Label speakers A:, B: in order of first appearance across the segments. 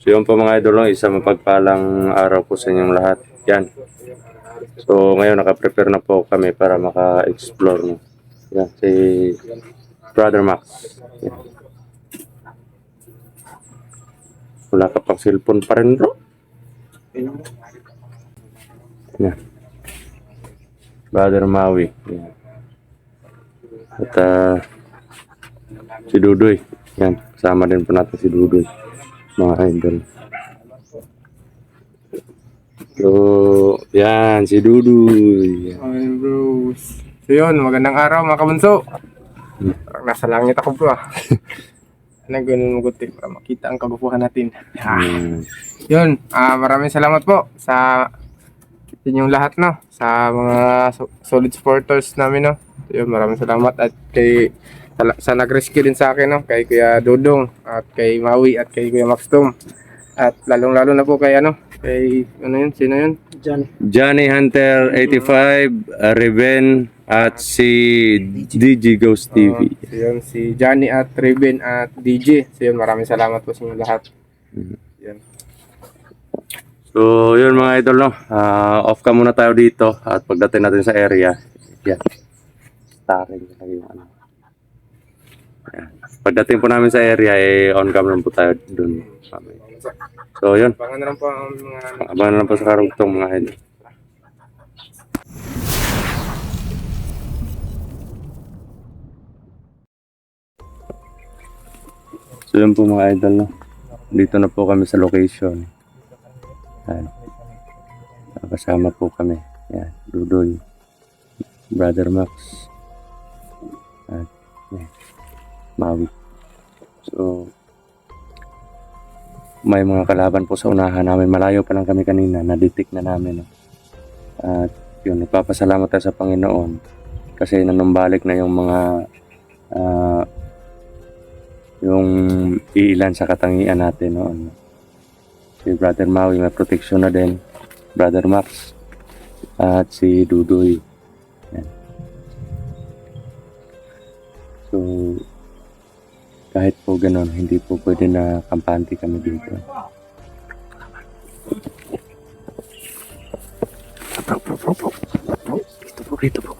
A: So yun po mga idol, isa mapagpalang araw po sa inyong lahat. Yan. So ngayon nakaprepare na po kami para maka-explore. No? Yan, si Brother Max. Yan. Wala ka pang cellphone pa rin bro. Yan. Brother Maui. Yan. At si Dudoy. Yan. Kasama din po natin si Dudoy. Mga idol. So, yan, si Dudoy.
B: Okay, bros. So yun, magandang araw mga kabunso. Parang nasa langit ako bro ganun maguti para makita ang kagupuhan natin. Yun, maraming salamat po sa inyong lahat no, sa mga solid supporters namin no. So, yun, maraming salamat at kay sa nag-rescue din sa akin no, kay Kuya Dodong at kay Maui at kay Kuya Max Tom. At lalong-lalo na po kay kay sino yun?
A: Johnny Hunter 85, Reven at si DJ Ghost TV.
B: So yun, si Johnny at Reven at DJ. So yun, maraming salamat po sa inyo lahat. Yan.
A: So yun mga idol no, off ka muna tayo dito at pagdating natin sa area, yan. Starring lagi yung ano. Yan. Pagdating po namin sa area, on cam lang po tayo dun. So yun.
B: Abangan na lang po ang mga...
A: Abangan na lang po sa karugtong mga idol. So yun po mga idol no. Dito na po kami sa location. Yan. Kasama po kami. Yan. Dudoy. Brother Max. At yan. Maui. So may mga kalaban po sa unahan namin. Malayo pa lang kami kanina. Na-detect na namin. No? At yun, nagpapasalamat tayo sa Panginoon. Kasi nanumbalik na yung mga yung iilan sa katangian natin. No? Si Brother Maui may protection na din. Brother Max. At si Dudoy. Yan. So kahit po gano'n, hindi po pwede na kampante kami dito. Dito po.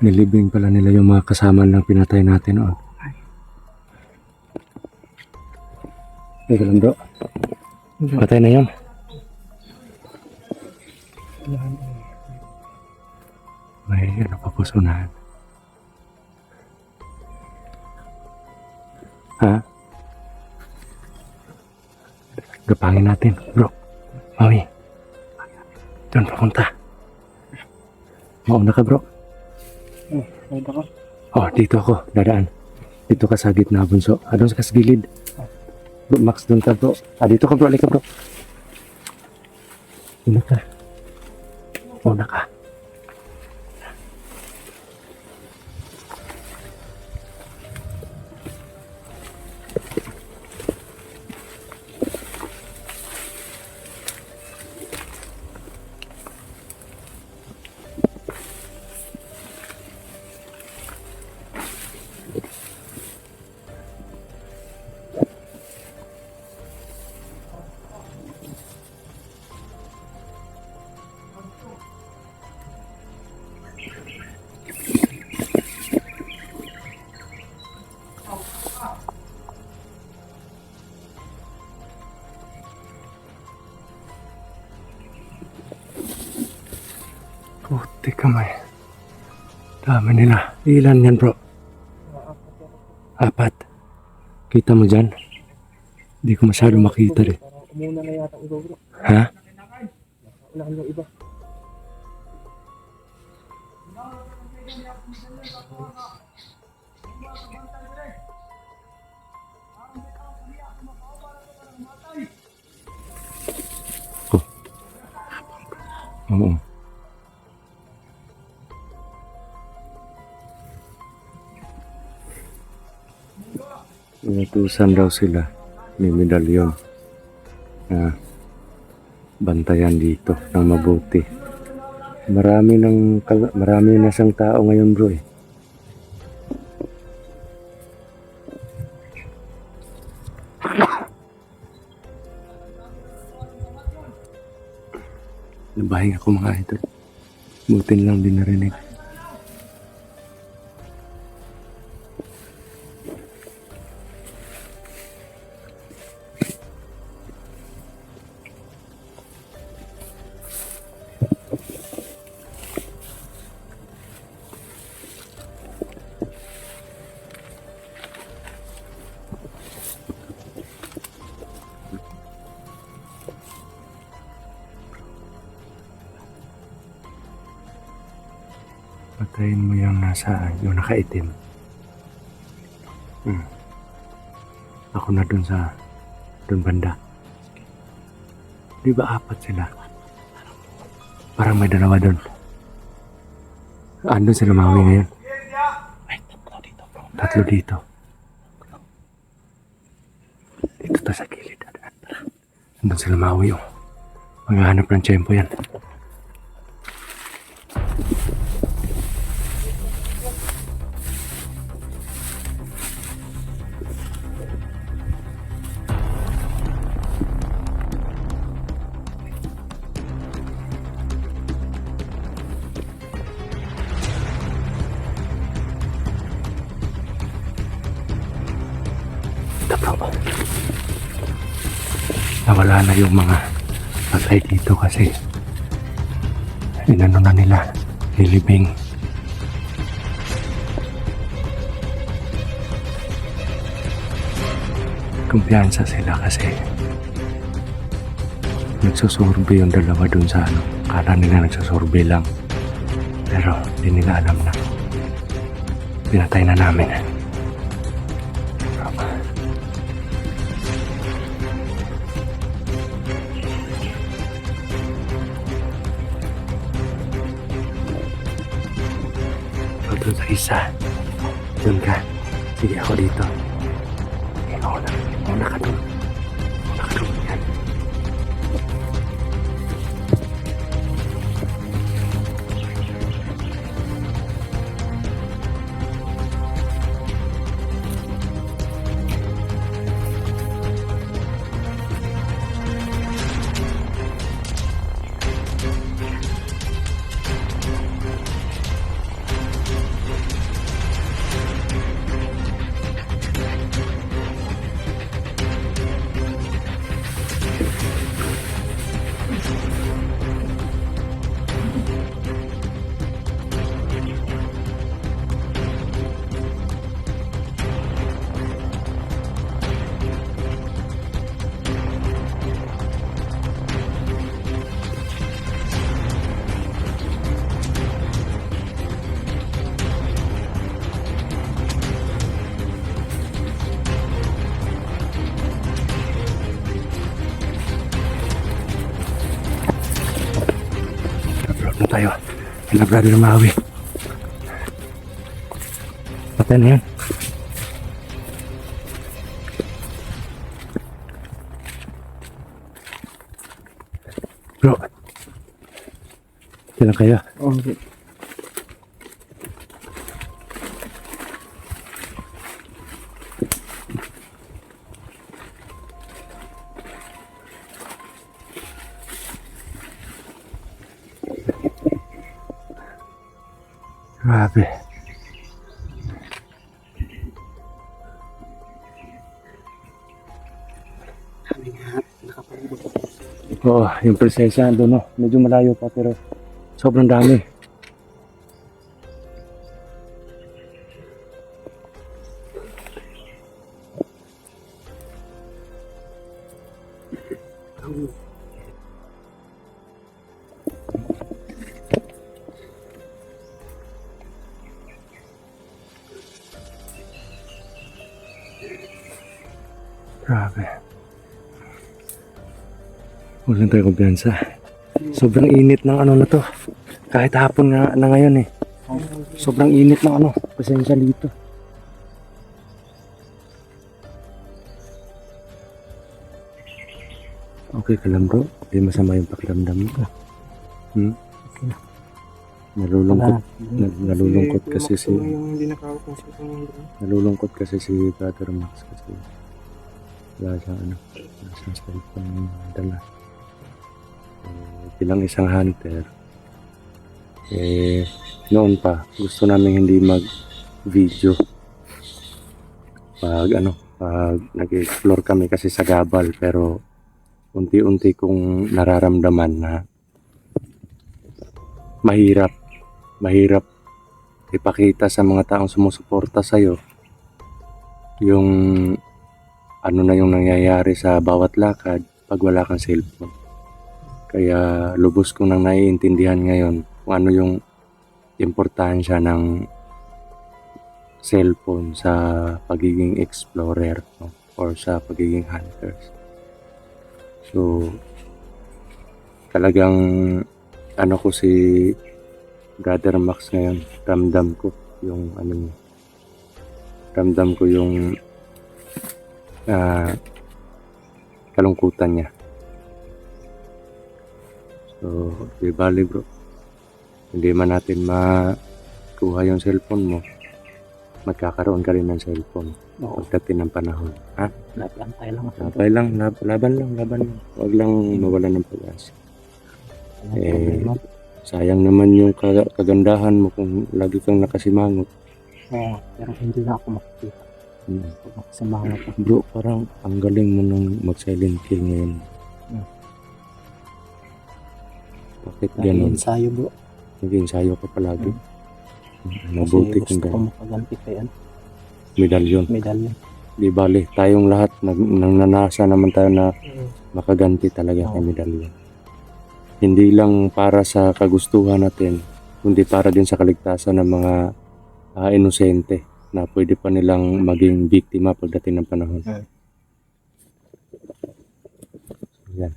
A: Nilibing pala nila yung mga kasama ng pinatay natin noon. Teka lang bro. Patay na yun. May ano pa po sunahan. Ha? Gapangin natin bro. Maui. Doon papunta. Mauna ka bro. Oh, dito ako. Dadaan. Dito ka sa gitna, bunso. Doon ka sa gilid. Bro, Max, doon ka, bro. Dito ka, bro. Alika, bro. Dito ka. Mauna ka. Puti kamay. Dami nila. Ilan yan, bro? 4. Kita mo dyan? Hindi ko masyado makita rin.
B: Umuna na yata iba bro.
A: Ha?
B: Unahan yung iba.
A: Oo. Inutusan daw sila ni medalyon na bantayan dito ng mabuti. Marami na siyang tao ngayon bro eh. Nabahing ako mga idol. Butin lang din narinig. Patayin mo yung yung nakaitim. Ako na dun banda. Di ba 4 sila? Parang may 2 dun. Andun sila Maui ngayon. Ay, 3 dito bro. 3 dito. Dito ta sa gilid. Andun sila Maui oh. Maghahanap ng tiyempo yan. Nawala na yung mga patay dito kasi inano na nila, nilibing. Kumpiyansa sila kasi nagsusurvey yung 2 dun sa kala nila nagsusurvey lang, pero hindi nila alam na pinatay na namin. Doon sa isa. Doon ka. Sige ako dito. Una ka doon. Una ka doon. Yan. tayo. Kaya brother Maui. Patay na yan. Bro. Kailan kayo?
B: Okay.
A: Grabe. Oo, yung presensya doon, no? Medyo malayo pa pero sobrang dami. Grabe. Huwag lang tayo kumpiyansa. Sobrang init ng ano na to. Kahit hapon nga na ngayon eh. Sobrang init ng ano. Pasensya dito. Okay ka lang bro. Hindi masama yung pakiramdam mo. Nalulungkot. Nalulungkot kasi si...
B: Yung hindi nakahawak ng cellphone.
A: Nalulungkot kasi si Brother Max kasi wala siyang ano. Wala siyang cellphone na dala. Bilang isang hunter, noon pa, gusto namin hindi mag-video pag nag-explore kami kasi sa Gabal, pero unti-unti kong nararamdaman na mahirap ipakita sa mga taong sumusuporta sa'yo yung ano na yung nangyayari sa bawat lakad pag wala kang cellphone. Kaya lubos ko nang naiintindihan ngayon kung ano yung importansya ng cellphone sa pagiging explorer, no? Or sa pagiging hunters. So, talagang ano ko si Brother Max ngayon, ramdam ko yung ano niya. Ramdam ko yung kalungkutan niya. So, di bali bro. Hindi man natin makuha yung cellphone mo, magkakaroon ka rin ng cellphone.
B: Oo.
A: Pagdating ng panahon. Ha?
B: Labantay lang.
A: Laban lang. Huwag lang mawalan ng pag-asa. Sayang naman yung kagandahan mo kung lagi kang nakasimangot.
B: Oo, pero hindi na ako makikita. Pag nakasimangot ako.
A: Bro, parang ang galing mo nung mag-silent kill ngayon. Bakit ganun?
B: Ensayo bro.
A: Nag-ensayo ka palagi. Mabuti
B: Kasi
A: kung
B: gusto ko
A: gano'n.
B: makaganti kay
A: Medalyon.
B: medalya.
A: Di bale, tayong lahat nananasa naman tayo na makaganti talaga kay medalyon. Hindi lang para sa kagustuhan natin, kundi para din sa kaligtasan ng mga inosente na pwede pa nilang maging biktima pagdating ng panahon. Yan.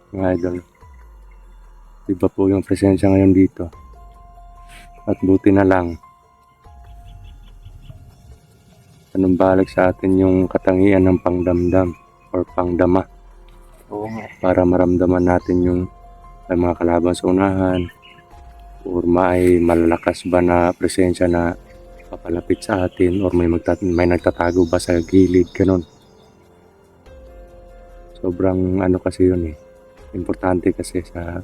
A: Mga idol, iba po yung presensya ngayon dito. At buti na lang, balik sa atin yung katangian ng pangdamdam or pangdama.
B: Oo nga.
A: Para maramdaman natin yung mga kalaban sa unahan or may malalakas ba na presensya na papalapit sa atin or may nagtatago ba sa gilid, ganun. Sobrang ano kasi yun eh. Importante kasi sa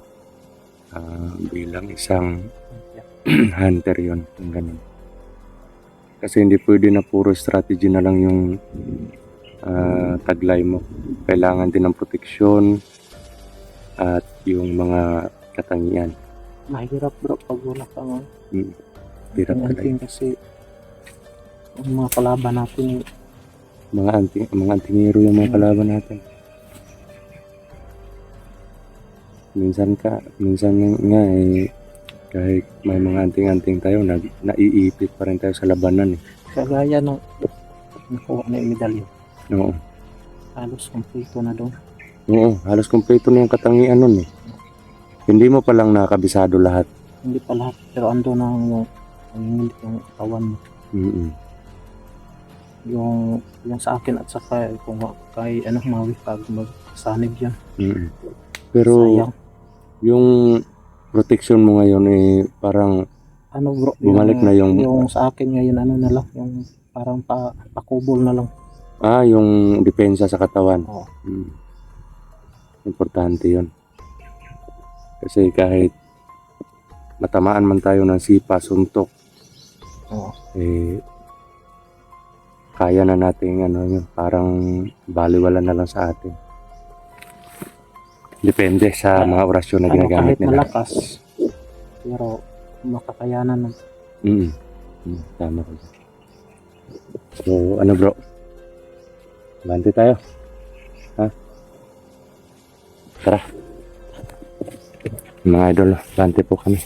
A: bilang isang hunter yun, yung ganun. Kasi hindi pwede na puro strategy na lang yung taglay mo. Kailangan din ng proteksyon at yung mga katangian.
B: Mahirap bro pag wala kang
A: Hirap talaga.
B: kasi ang mga kalaban natin
A: Mga antingero yung mga kalaban natin. Minsan nga eh, kahit may mga anting-anting tayo, naiipit pa rin tayo sa labanan eh.
B: kagaya nung nakuha na yung medalya.
A: Oo.
B: Halos kompleto na doon.
A: Oo, halos kompleto na yung katangian nun eh. Hindi mo palang nakabisado lahat.
C: Hindi pa lahat, pero ando na yung nanginginig yung katawan mo.
A: Mm-mm.
C: Yung sa akin at saka kung kay mawi pag magsanib yan.
A: Mm-mm. Pero
C: Sayang.
A: yung protection mo ngayon parang
C: Bro,
A: bumalik na yung
C: sa akin ngayon na lang, yung parang pakubol na lang.
A: yung depensa sa katawan.
C: Oo.
A: Importante yun. Kasi kahit matamaan man tayo ng sipa, suntok,
C: Oo.
A: kaya na natin yun, parang baliwala na lang sa atin. Depende sa mga orasyon na ginagamit
C: Kahit
A: nila.
C: malakas, pero makakayanan ng
A: Tama ko. So, bro? Bante tayo. Ha? Tara. Mga idol, bante po kami.